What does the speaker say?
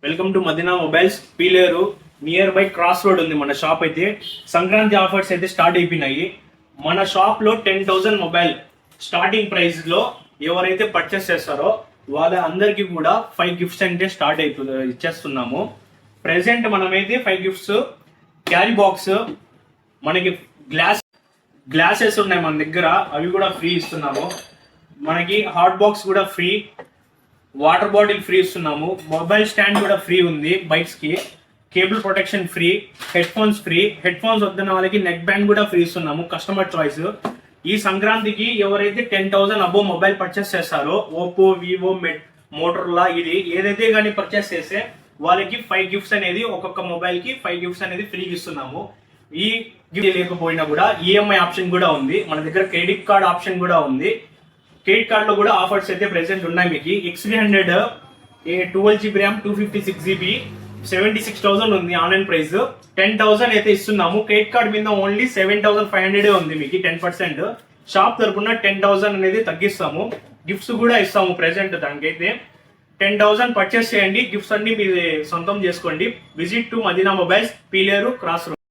Welcome to Madina mobiles Pileru near by cross road ఉంది మన shop అయితే. సంక్రాంతి ఆఫర్స్ అయితే స్టార్ట్ అయిపోయినాయి. మన షాప్ లో 10,000 మొబైల్ స్టార్టింగ్ ప్రైస్ లో ఎవరైతే పర్చేస్ చేస్తారో వాళ్ళ అందరికి కూడా 5 గిఫ్ట్స్ అంటే స్టార్ట్ ఇచ్చేస్తున్నాము. ప్రెసెంట్ మనమైతే 5 గిఫ్ట్స్, క్యారీ బాక్స్, మనకి గ్లాసెస్ ఉన్నాయి మన దగ్గర, అవి కూడా ఫ్రీ ఇస్తున్నాము. మనకి హాట్ బాక్స్ కూడా ఫ్రీ, వాటర్ బాటిల్ ఫ్రీ ఇస్తున్నాము. మొబైల్ స్టాండ్ కూడా ఫ్రీ ఉంది బైక్స్ కి. Cable protection free, headphones free. Headphones వద్దున్న వాళ్ళకి నెక్ బ్యాండ్ కూడా ఫ్రీ ఇస్తున్నాము, కస్టమర్ చాయిస్. ఈ సంక్రాంతికి ఎవరైతే 10,000 అబోవ్ మొబైల్ పర్చేస్ చేస్తారో, ఓప్పో, వివో, మోటరోలా, ఇది ఏదైతే కానీ పర్చేస్ చేస్తే వాళ్ళకి 5 గిఫ్ట్స్ అనేది, ఒక్కొక్క మొబైల్ కి 5 గిఫ్ట్స్ అనేది ఫ్రీగా ఇస్తున్నాము. ఈ గిఫ్ట్ లేకపోయినా కూడా ఈఎంఐ ఆప్షన్ కూడా ఉంది మన దగ్గర, క్రెడిట్ కార్డ్ ఆప్షన్ కూడా ఉంది. క్రెడిట్ కార్డ్ లో కూడా ఆఫర్స్ అయితే ప్రెసెంట్ ఉన్నాయి. మీకు X300 12GB ర్యామ్ 256GB 76,000 ఉంది ఆన్లైన్ ప్రైస్. 10,000 అయితే ఇస్తున్నాము. క్రెడిట్ కార్డ్ మీద ఓన్లీ 7,500 ఉంది మీకు 10%. షాప్ తరపున 10,000 అనేది తగ్గిస్తాము. గిఫ్ట్స్ కూడా ఇస్తాము ప్రెసెంట్. దానికైతే 10,000 పర్చేస్ చేయండి, గిఫ్ట్స్ అన్ని మీరు సొంతం చేసుకోండి. Visit to Madina mobiles, Pileru, cross road.